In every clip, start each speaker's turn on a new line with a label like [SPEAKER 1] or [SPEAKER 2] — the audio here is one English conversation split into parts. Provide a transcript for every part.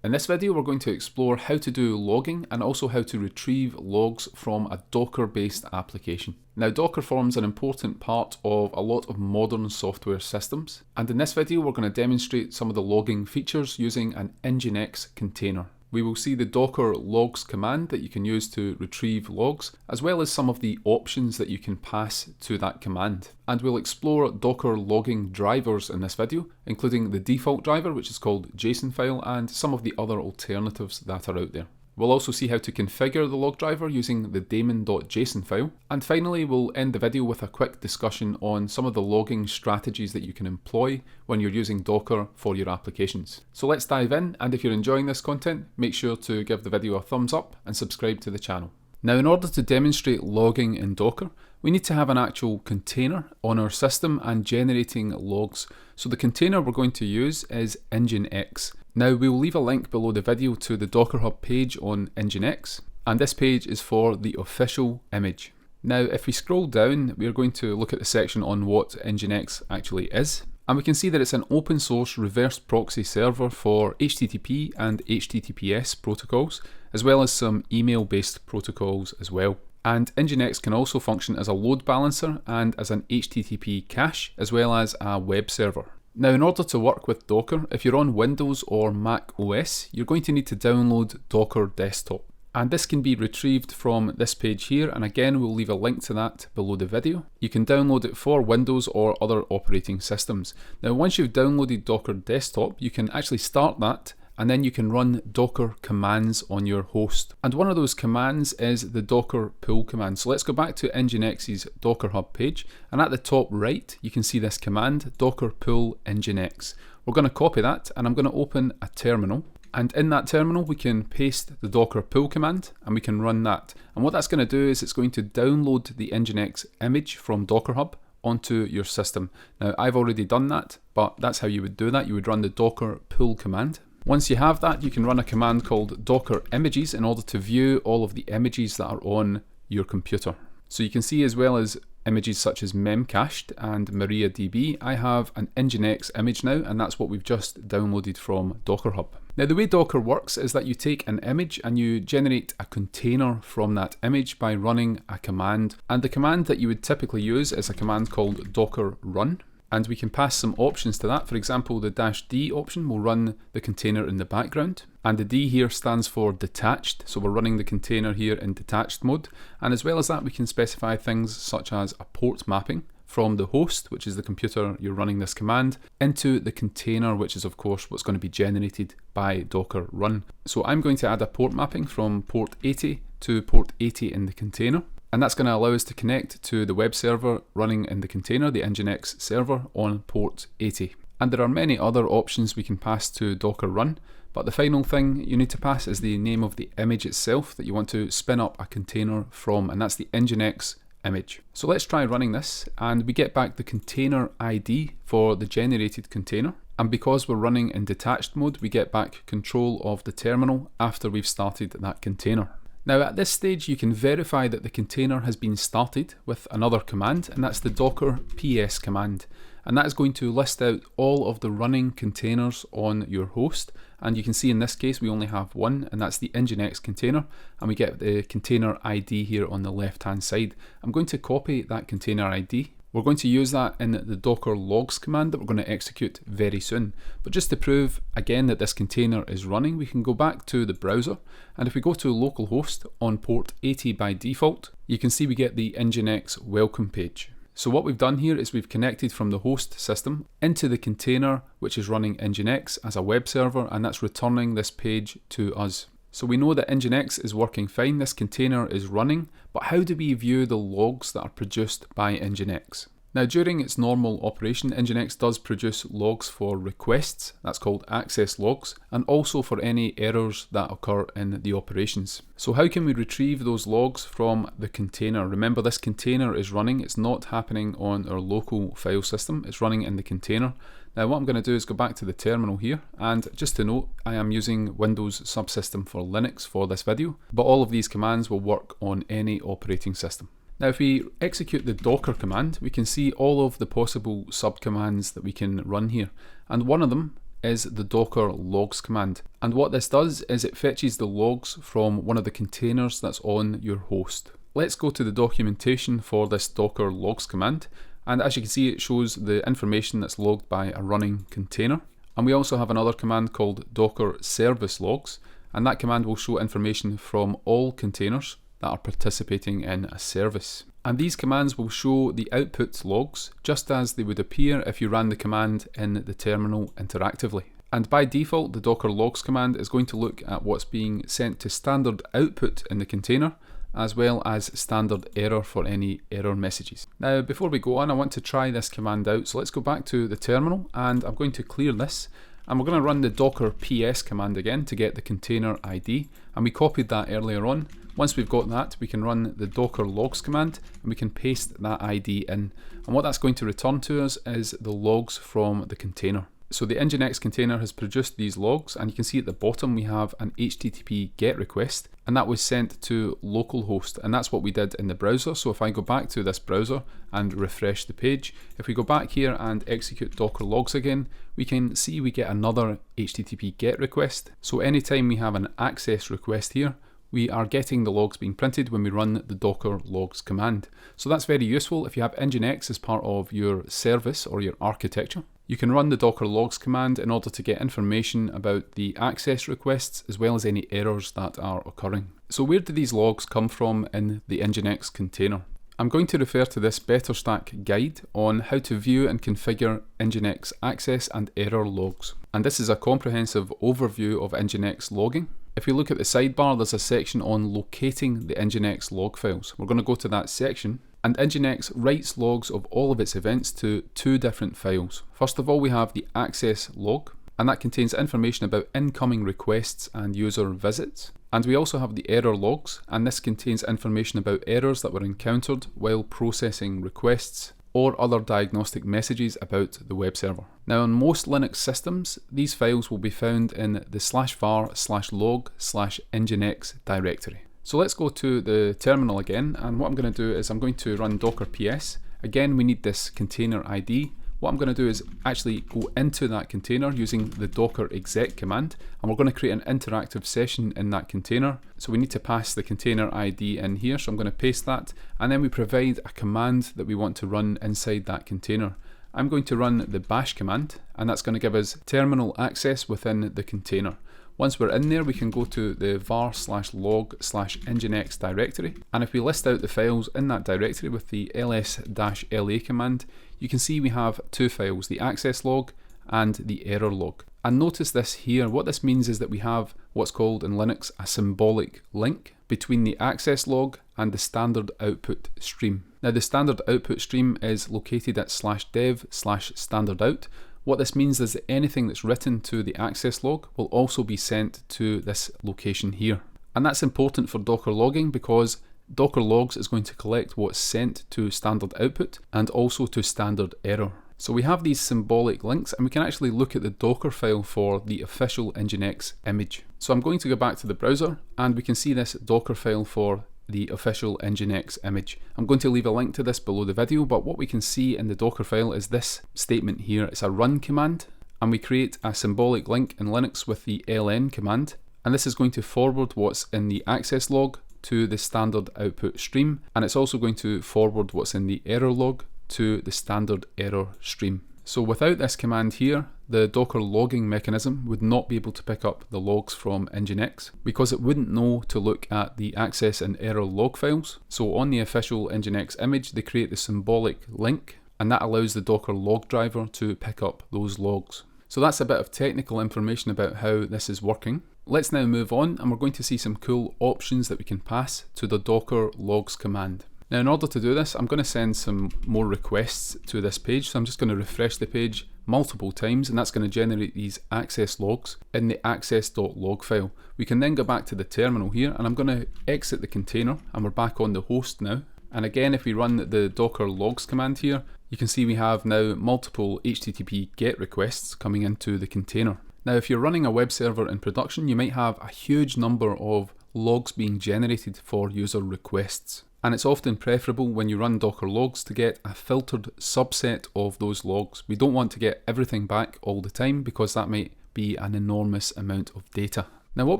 [SPEAKER 1] In this video we're going to explore how to do logging and also how to retrieve logs from a Docker based application. Now Docker forms an important part of a lot of modern software systems, and in this video we're going to demonstrate some of the logging features using an nginx container. We will see the docker logs command that you can use to retrieve logs, as well as some of the options that you can pass to that command. And we'll explore Docker logging drivers in this video, including the default driver, which is called JSON-file, and some of the other alternatives that are out there. We'll also see how to configure the log driver using the daemon.json file. And finally, we'll end the video with a quick discussion on some of the logging strategies that you can employ when you're using Docker for your applications. So let's dive in, and if you're enjoying this content, make sure to give the video a thumbs up and subscribe to the channel. Now, in order to demonstrate logging in Docker, we need to have an actual container on our system and generating logs. So the container we're going to use is nginx. Now we will leave a link below the video to the Docker Hub page on nginx, and this page is for the official image. Now if we scroll down, we are going to look at the section on what nginx actually is, and we can see that it's an open source reverse proxy server for HTTP and HTTPS protocols, as well as some email based protocols as well. And nginx can also function as a load balancer and as an HTTP cache, as well as a web server. Now, in order to work with Docker, if you're on Windows or Mac OS, you're going to need to download Docker Desktop. And this can be retrieved from this page here, and again we'll leave a link to that below the video. You can download it for Windows or other operating systems. Now once you've downloaded Docker Desktop, you can actually start that, and then you can run Docker commands on your host. And one of those commands is the docker pull command. So let's go back to nginx's Docker Hub page, and at the top right you can see this command, docker pull nginx. We're going to copy that, and I'm going to open a terminal. And in that terminal we can paste the docker pull command, and we can run that. And what that's going to do is it's going to download the nginx image from Docker Hub onto your system. Now I've already done that, but that's how you would do that. You would run the docker pull command. Once you have that, you can run a command called docker images in order to view all of the images that are on your computer. So you can see, as well as images such as memcached and MariaDB, I have an nginx image now, and that's what we've just downloaded from Docker Hub. Now the way Docker works is that you take an image and you generate a container from that image by running a command, and the command that you would typically use is a command called docker run. And we can pass some options to that. For example, the -d option will run the container in the background. And the D here stands for detached, so we're running the container here in detached mode. And as well as that, we can specify things such as a port mapping from the host, which is the computer you're running this command, into the container, which is of course what's going to be generated by docker run. So I'm going to add a port mapping from port 80 to port 80 in the container. And that's going to allow us to connect to the web server running in the container, the nginx server, on port 80. And there are many other options we can pass to docker run, but the final thing you need to pass is the name of the image itself that you want to spin up a container from, and that's the nginx image. So let's try running this, and we get back the container ID for the generated container. And because we're running in detached mode, we get back control of the terminal after we've started that container. Now at this stage you can verify that the container has been started with another command, and that's the docker ps command, and that is going to list out all of the running containers on your host. And you can see in this case we only have one, and that's the nginx container, and we get the container ID here on the left hand side. I'm going to copy that container ID. We're going to use that in the docker logs command that we're going to execute very soon. But just to prove again that this container is running, we can go back to the browser, and if we go to localhost on port 80 by default, you can see we get the nginx welcome page. So what we've done here is we've connected from the host system into the container which is running nginx as a web server, and that's returning this page to us. So we know that nginx is working fine, this container is running, but how do we view the logs that are produced by nginx? Now during its normal operation, nginx does produce logs for requests, that's called access logs, and also for any errors that occur in the operations. So how can we retrieve those logs from the container? Remember, this container is running, it's not happening on our local file system, it's running in the container. Now what I'm going to do is go back to the terminal here, and just to note, I am using Windows subsystem for Linux for this video, but all of these commands will work on any operating system. Now if we execute the docker command, we can see all of the possible subcommands that we can run here, and one of them is the docker logs command. And what this does is it fetches the logs from one of the containers that's on your host. Let's go to the documentation for this docker logs command. And as you can see, it shows the information that's logged by a running container. And we also have another command called docker service logs. And that command will show information from all containers that are participating in a service. And these commands will show the output logs just as they would appear if you ran the command in the terminal interactively. And by default, the docker logs command is going to look at what's being sent to standard output in the container, as well as standard error for any error messages. Now, before we go on, I want to try this command out. So let's go back to the terminal, and I'm going to clear this. And we're going to run the docker ps command again to get the container ID. And we copied that earlier on. Once we've got that, we can run the docker logs command and we can paste that ID in. And what that's going to return to us is the logs from the container. So the nginx container has produced these logs, and you can see at the bottom we have an HTTP GET request, and that was sent to localhost, and that's what we did in the browser. So if I go back to this browser and refresh the page, if we go back here and execute docker logs again, we can see we get another HTTP GET request. So anytime we have an access request here, we are getting the logs being printed when we run the docker logs command. So that's very useful if you have nginx as part of your service or your architecture. You can run the docker logs command in order to get information about the access requests as well as any errors that are occurring. So where do these logs come from in the nginx container? I'm going to refer to this BetterStack guide on how to view and configure nginx access and error logs. And this is a comprehensive overview of nginx logging. If you look at the sidebar, there's a section on locating the nginx log files. We're going to go to that section. And nginx writes logs of all of its events to two different files. First of all, we have the access log, and that contains information about incoming requests and user visits. And we also have the error logs, and this contains information about errors that were encountered while processing requests or other diagnostic messages about the web server. Now, on most Linux systems, these files will be found in the /var/log/nginx directory. So let's go to the terminal again, and what I'm going to do is I'm going to run docker ps. Again, we need this container ID. What I'm going to do is actually go into that container using the docker exec command, and we're going to create an interactive session in that container. So we need to pass the container ID in here, so I'm going to paste that, and then we provide a command that we want to run inside that container. I'm going to run the bash command, and that's going to give us terminal access within the container. Once we're in there, we can go to the var/log/nginx directory, and if we list out the files in that directory with the ls-la command, you can see we have two files, the access log and the error log. And notice this here, what this means is that we have what's called in Linux a symbolic link between the access log and the standard output stream. Now the standard output stream is located at /dev/standardout. What this means is that anything that's written to the access log will also be sent to this location here. And that's important for Docker logging because Docker logs is going to collect what's sent to standard output and also to standard error. So we have these symbolic links, and we can actually look at the Docker file for the official nginx image. So I'm going to go back to the browser, and we can see this Docker file for the official nginx image. I'm going to leave a link to this below the video, but what we can see in the Docker file is this statement here. It's a run command, and we create a symbolic link in Linux with the ln command, and this is going to forward what's in the access log to the standard output stream, and it's also going to forward what's in the error log to the standard error stream. So without this command here, the Docker logging mechanism would not be able to pick up the logs from nginx because it wouldn't know to look at the access and error log files. So on the official nginx image, they create the symbolic link, and that allows the Docker log driver to pick up those logs. So that's a bit of technical information about how this is working. Let's now move on, and we're going to see some cool options that we can pass to the Docker logs command. Now in order to do this, I'm going to send some more requests to this page, so I'm just going to refresh the page multiple times, and that's going to generate these access logs in the access.log file. We can then go back to the terminal here, and I'm going to exit the container, and we're back on the host now. And again, if we run the docker logs command here, you can see we have now multiple HTTP GET requests coming into the container. Now if you're running a web server in production, you might have a huge number of logs being generated for user requests. And it's often preferable when you run Docker logs to get a filtered subset of those logs. We don't want to get everything back all the time because that might be an enormous amount of data. Now what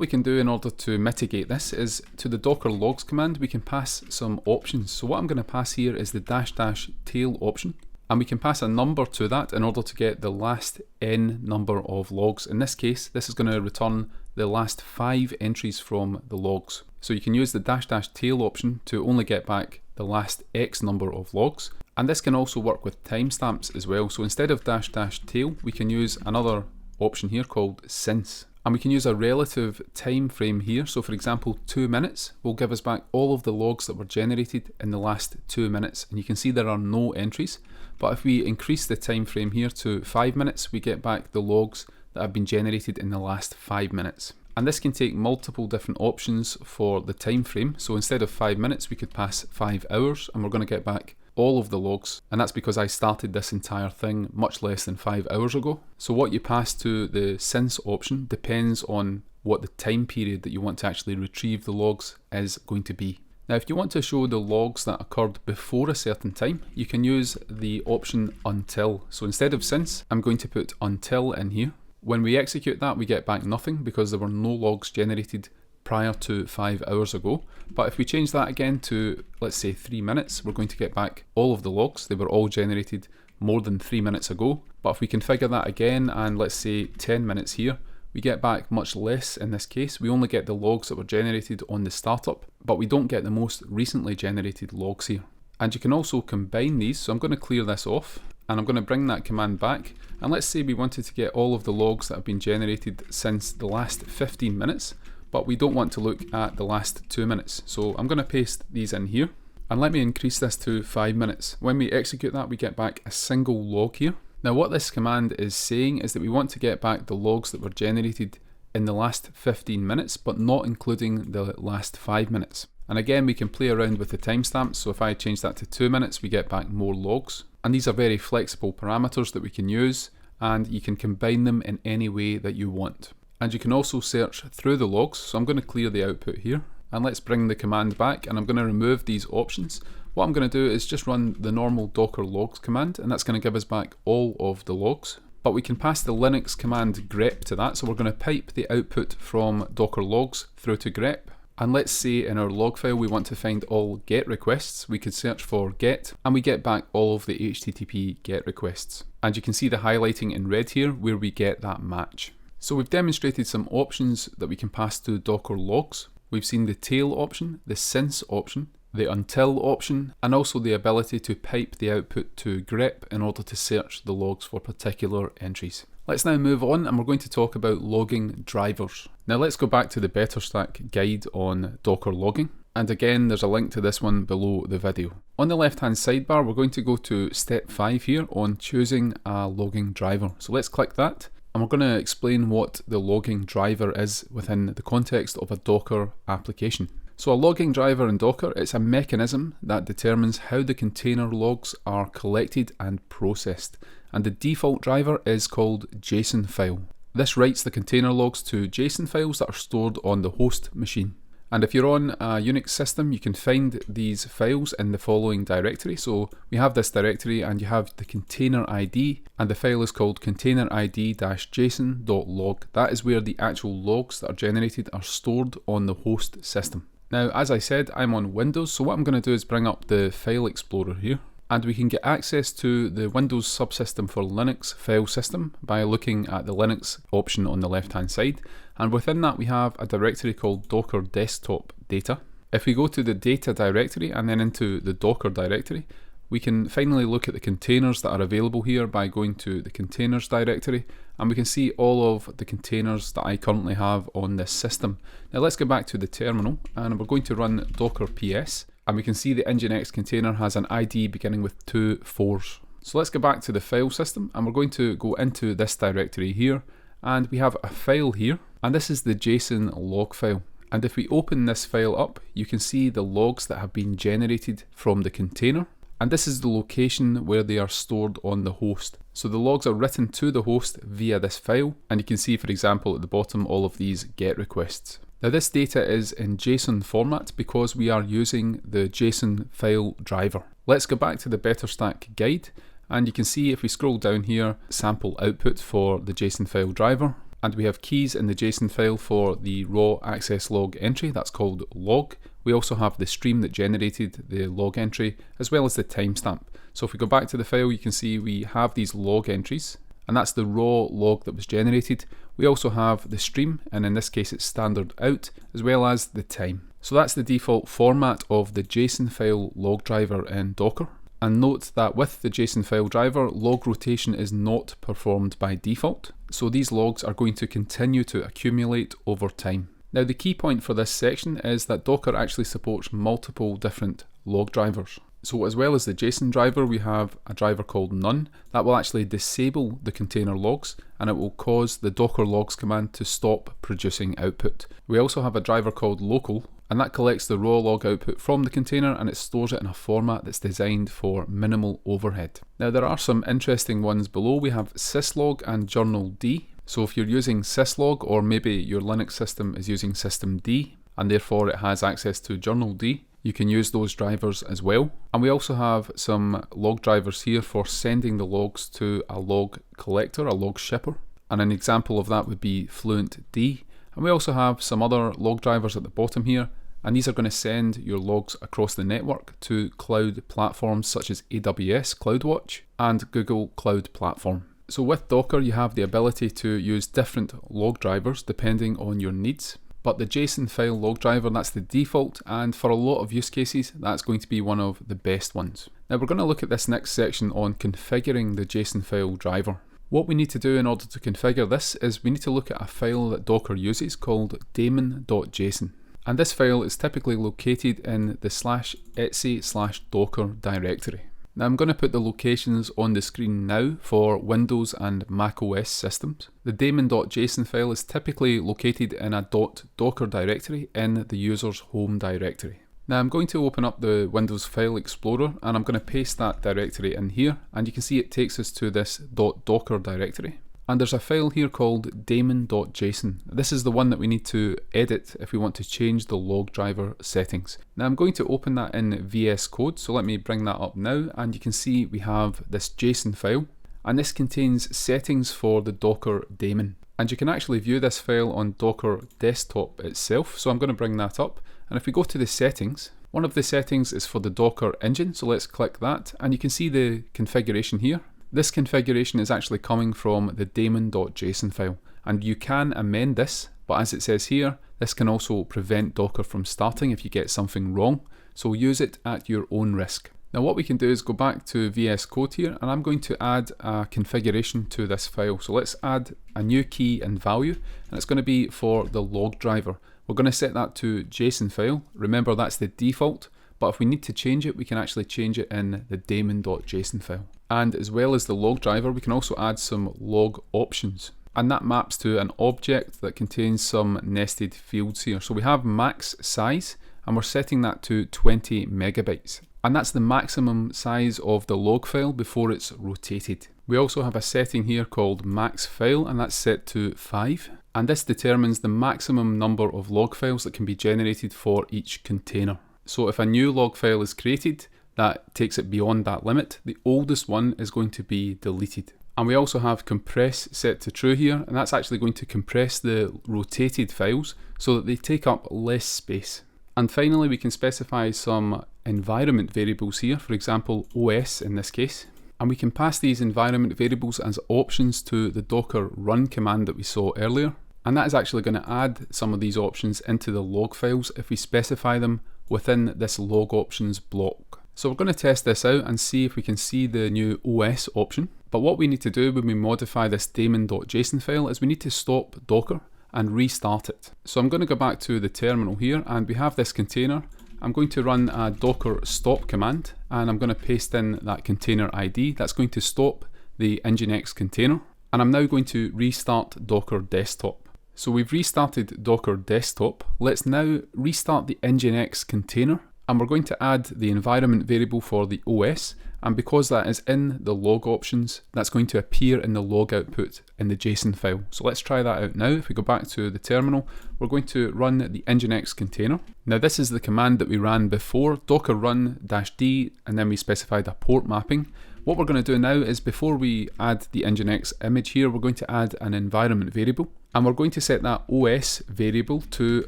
[SPEAKER 1] we can do in order to mitigate this is to the docker logs command we can pass some options. So what I'm going to pass here is the --tail option, and we can pass a number to that in order to get the last n number of logs. In this case, this is going to return the last 5 entries from the logs. So you can use the --tail option to only get back the last x number of logs, and this can also work with timestamps as well. So instead of --tail we can use another option here called since. And we can use a relative time frame here. So for example, 2 minutes will give us back all of the logs that were generated in the last 2 minutes. And you can see there are no entries. But if we increase the time frame here to 5 minutes, we get back the logs that have been generated in the last 5 minutes. And this can take multiple different options for the time frame. So instead of 5 minutes, we could pass 5 hours, and we're going to get back all of the logs, and that's because I started this entire thing much less than 5 hours ago. So what you pass to the since option depends on what the time period that you want to actually retrieve the logs is going to be. Now if you want to show the logs that occurred before a certain time, you can use the option until. So instead of since, I'm going to put until in here. When we execute that, we get back nothing because there were no logs generated prior to 5 hours ago. But if we change that again to, let's say, 3 minutes, we're going to get back all of the logs. They were all generated more than 3 minutes ago. But if we configure that again and let's say 10 minutes here, we get back much less in this case. We only get the logs that were generated on the startup, but we don't get the most recently generated logs here. And you can also combine these. So I'm going to clear this off and I'm going to bring that command back. And let's say we wanted to get all of the logs that have been generated since the last 15 minutes. But we don't want to look at the last 2 minutes. So I'm going to paste these in here and let me increase this to 5 minutes. When we execute that, we get back a single log here. Now what this command is saying is that we want to get back the logs that were generated in the last 15 minutes, but not including the last 5 minutes. And again, we can play around with the timestamps. So if I change that to 2 minutes, we get back more logs. And these are very flexible parameters that we can use, and you can combine them in any way that you want. And you can also search through the logs. So I'm going to clear the output here and let's bring the command back, and I'm going to remove these options. What I'm going to do is just run the normal docker logs command, and that's going to give us back all of the logs. But we can pass the Linux command grep to that. So we're going to pipe the output from docker logs through to grep. And let's say in our log file we want to find all GET requests. We could search for GET and we get back all of the HTTP GET requests. And you can see the highlighting in red here where we get that match. So we've demonstrated some options that we can pass to docker logs. We've seen the tail option, the since option, the until option, and also the ability to pipe the output to grep in order to search the logs for particular entries. Let's now move on and we're going to talk about logging drivers. Now let's go back to the BetterStack guide on Docker logging. And again, there's a link to this one below the video. On the left-hand sidebar, we're going to go to step 5 here on choosing a logging driver. So let's click that. And we're going to explain what the logging driver is within the context of a Docker application. So a logging driver in Docker, it's a mechanism that determines how the container logs are collected and processed. And the default driver is called JSON-file. This writes the container logs to JSON files that are stored on the host machine. And if you're on a Unix system, you can find these files in the following directory. So we have this directory and you have the container ID, and the file is called containerid-json.log. That is where the actual logs that are generated are stored on the host system. Now, as I said, I'm on Windows, so what I'm going to do is bring up the file explorer here. And we can get access to the Windows subsystem for Linux file system by looking at the Linux option on the left hand side. And within that we have a directory called Docker Desktop Data. If we go to the data directory and then into the Docker directory, we can finally look at the containers that are available here by going to the containers directory, and we can see all of the containers that I currently have on this system. Now let's go back to the terminal and we're going to run docker ps. And we can see the nginx container has an ID beginning with 2 4s. So let's go back to the file system and we're going to go into this directory here, and we have a file here, and this is the JSON log file. And if we open this file up, you can see the logs that have been generated from the container, and this is the location where they are stored on the host. So the logs are written to the host via this file, and you can see, for example, at the bottom all of these GET requests. Now this data is in JSON format because we are using the JSON file driver. Let's go back to the BetterStack guide, and you can see if we scroll down here, sample output for the JSON file driver, and we have keys in the JSON file for the raw access log entry, that's called log. We also have the stream that generated the log entry, as well as the timestamp. So if we go back to the file, you can see we have these log entries, and that's the raw log that was generated. We also have the stream, and in this case it's standard out, as well as the time. So that's the default format of the JSON file log driver in Docker. And note that with the JSON file driver, log rotation is not performed by default. So these logs are going to continue to accumulate over time. Now the key point for this section is that Docker actually supports multiple different log drivers. So as well as the JSON driver, we have a driver called none that will actually disable the container logs, and it will cause the docker logs command to stop producing output. We also have a driver called local, and that collects the raw log output from the container and it stores it in a format that's designed for minimal overhead. Now there are some interesting ones below. We have syslog and journald. So if you're using syslog, or maybe your Linux system is using systemd and therefore it has access to journald, you can use those drivers as well. And we also have some log drivers here for sending the logs to a log collector, a log shipper. And an example of that would be fluentd. And we also have some other log drivers at the bottom here, and these are going to send your logs across the network to cloud platforms such as AWS CloudWatch and Google Cloud Platform. So with Docker, you have the ability to use different log drivers depending on your needs. But the JSON file log driver, that's the default, and for a lot of use cases, that's going to be one of the best ones. Now we're going to look at this next section on configuring the JSON file driver. What we need to do in order to configure this is we need to look at a file that Docker uses called daemon.json. And this file is typically located in the /etc/docker directory. Now I'm going to put the locations on the screen now for Windows and Mac OS systems. The daemon.json file is typically located in a .docker directory in the user's home directory. Now I'm going to open up the Windows File Explorer and I'm going to paste that directory in here, and you can see it takes us to this .docker directory. And there's a file here called daemon.json. This is the one that we need to edit if we want to change the log driver settings. Now I'm going to open that in VS Code, so let me bring that up now, and you can see we have this JSON file, and this contains settings for the Docker daemon. And you can actually view this file on Docker desktop itself, so I'm going to bring that up. And if we go to the settings, one of the settings is for the Docker engine, so let's click that, and you can see the configuration here. This configuration is actually coming from the daemon.json file, and you can amend this, but as it says here, this can also prevent Docker from starting if you get something wrong, so use it at your own risk. Now what we can do is go back to VS Code here, and I'm going to add a configuration to this file. So let's add a new key and value, and it's going to be for the log driver. We're going to set that to JSON file. Remember, that's the default, but if we need to change it, we can actually change it in the daemon.json file. And as well as the log driver, we can also add some log options. And that maps to an object that contains some nested fields here. So we have max size, and we're setting that to 20 megabytes. And that's the maximum size of the log file before it's rotated. We also have a setting here called max file, and that's set to 5. And this determines the maximum number of log files that can be generated for each container. So if a new log file is created, that takes it beyond that limit. The oldest one is going to be deleted. And we also have compress set to true here, and that's actually going to compress the rotated files so that they take up less space. And finally, we can specify some environment variables here, for example OS in this case, and we can pass these environment variables as options to the docker run command that we saw earlier, and that is actually going to add some of these options into the log files if we specify them within this log options block. So we're going to test this out and see if we can see the new OS option. But what we need to do when we modify this daemon.json file is we need to stop Docker and restart it. So I'm going to go back to the terminal here, and we have this container. I'm going to run a docker stop command, and I'm going to paste in that container ID. That's going to stop the nginx container. And I'm now going to restart Docker desktop. So we've restarted Docker desktop. Let's now restart the nginx container. and we're going to add the environment variable for the OS, and because that is in the log options, that's going to appear in the log output in the JSON file. So let's try that out now. If we go back to the terminal, we're going to run the nginx container. Now this is the command that we ran before, docker run -d, and then we specified a port mapping. What we're going to do now is, before we add the nginx image here, we're going to add an environment variable, and we're going to set that OS variable to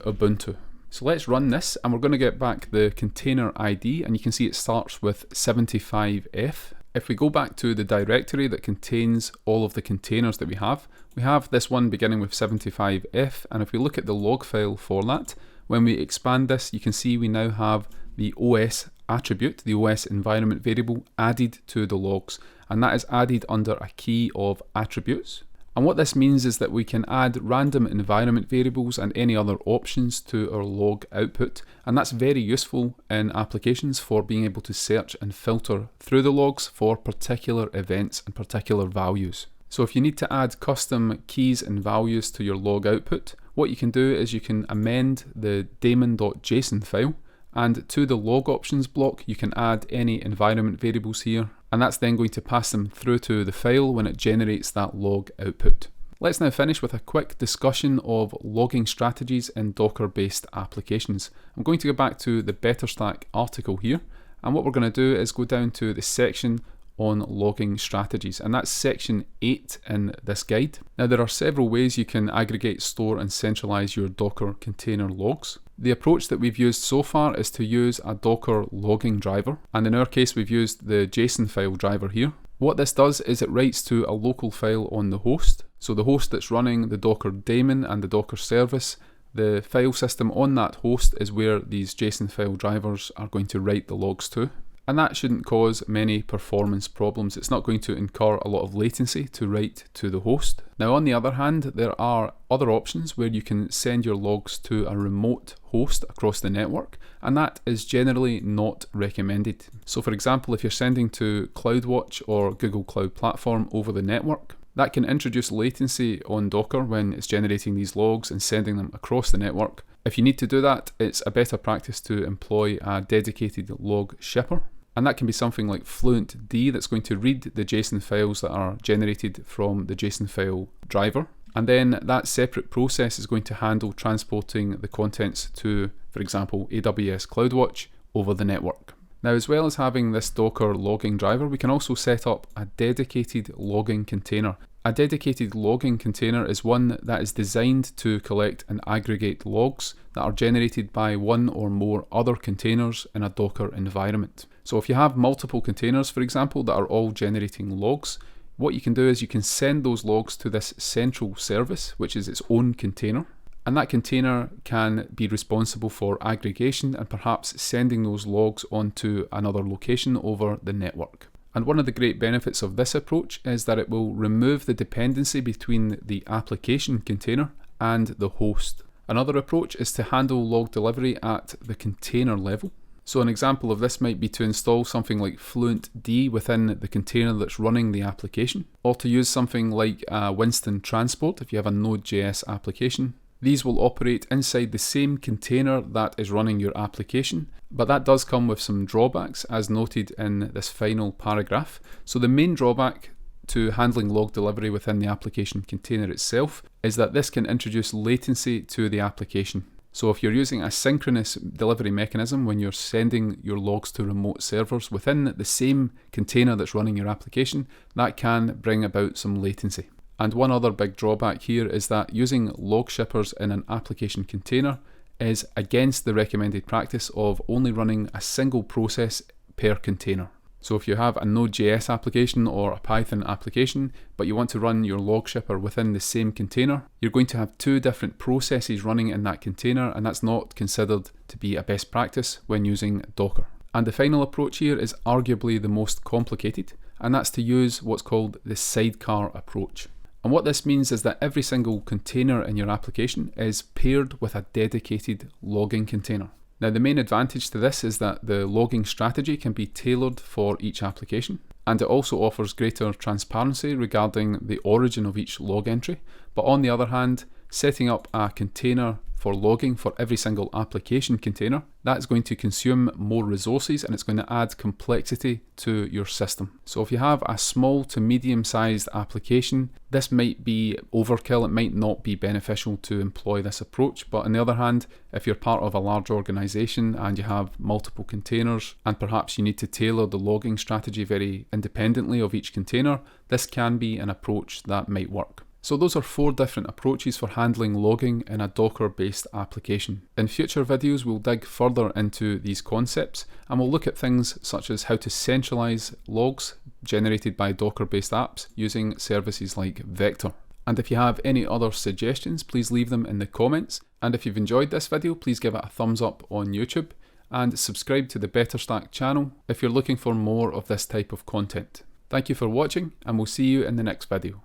[SPEAKER 1] Ubuntu. So let's run this, and we're going to get back the container ID, and you can see it starts with 75F. If we go back to the directory that contains all of the containers that we have this one beginning with 75F, and if we look at the log file for that, when we expand this, you can see we now have the OS attribute, the OS environment variable, added to the logs, and that is added under a key of attributes. And what this means is that we can add random environment variables and any other options to our log output, and that's very useful in applications for being able to search and filter through the logs for particular events and particular values. So if you need to add custom keys and values to your log output, what you can do is you can amend the daemon.json file, and to the log options block you can add any environment variables here, and that's then going to pass them through to the file when it generates that log output. Let's now finish with a quick discussion of logging strategies in Docker-based applications. I'm going to go back to the BetterStack article here, and what we're going to do is go down to the section on logging strategies, and that's section 8 in this guide. Now there are several ways you can aggregate, store and centralize your Docker container logs. The approach that we've used so far is to use a Docker logging driver, and in our case we've used the JSON file driver here. What this does is it writes to a local file on the host, so the host that's running the Docker daemon and the Docker service, the file system on that host is where these JSON file drivers are going to write the logs to. And that shouldn't cause many performance problems. It's not going to incur a lot of latency to write to the host. Now on the other hand, there are other options where you can send your logs to a remote host across the network, and that is generally not recommended. So for example, if you're sending to CloudWatch or Google Cloud Platform over the network, that can introduce latency on Docker when it's generating these logs and sending them across the network. If you need to do that, it's a better practice to employ a dedicated log shipper. And that can be something like fluentd that's going to read the JSON files that are generated from the JSON file driver. And then that separate process is going to handle transporting the contents to, for example, AWS CloudWatch over the network. Now, as well as having this Docker logging driver, we can also set up a dedicated logging container. A dedicated logging container is one that is designed to collect and aggregate logs that are generated by one or more other containers in a Docker environment. So if you have multiple containers, for example, that are all generating logs, what you can do is you can send those logs to this central service, which is its own container. And that container can be responsible for aggregation and perhaps sending those logs onto another location over the network. And one of the great benefits of this approach is that it will remove the dependency between the application container and the host. Another approach is to handle log delivery at the container level. So an example of this might be to install something like fluentd within the container that's running the application, or to use something like Winston Transport if you have a Node.js application. These will operate inside the same container that is running your application, but that does come with some drawbacks as noted in this final paragraph. So the main drawback to handling log delivery within the application container itself is that this can introduce latency to the application. So if you're using a synchronous delivery mechanism when you're sending your logs to remote servers within the same container that's running your application, that can bring about some latency. And one other big drawback here is that using log shippers in an application container is against the recommended practice of only running a single process per container. So if you have a Node.js application or a Python application, but you want to run your log shipper within the same container, you're going to have two different processes running in that container, and that's not considered to be a best practice when using Docker. And the final approach here is arguably the most complicated, and that's to use what's called the sidecar approach. And what this means is that every single container in your application is paired with a dedicated logging container. Now the main advantage to this is that the logging strategy can be tailored for each application, and it also offers greater transparency regarding the origin of each log entry. But on the other hand, setting up a container for logging for every single application container, that's going to consume more resources and it's going to add complexity to your system. So if you have a small to medium sized application, this might be overkill. It might not be beneficial to employ this approach. But on the other hand, if you're part of a large organization and you have multiple containers and perhaps you need to tailor the logging strategy very independently of each container, this can be an approach that might work. So those are 4 different approaches for handling logging in a Docker-based application. In future videos, we'll dig further into these concepts and we'll look at things such as how to centralize logs generated by Docker-based apps using services like Vector. And if you have any other suggestions, please leave them in the comments. And if you've enjoyed this video, please give it a thumbs up on YouTube and subscribe to the 𝗵𝗽𝗁 channel if you're looking for more of this type of content. Thank you for watching and we'll see you in the next video.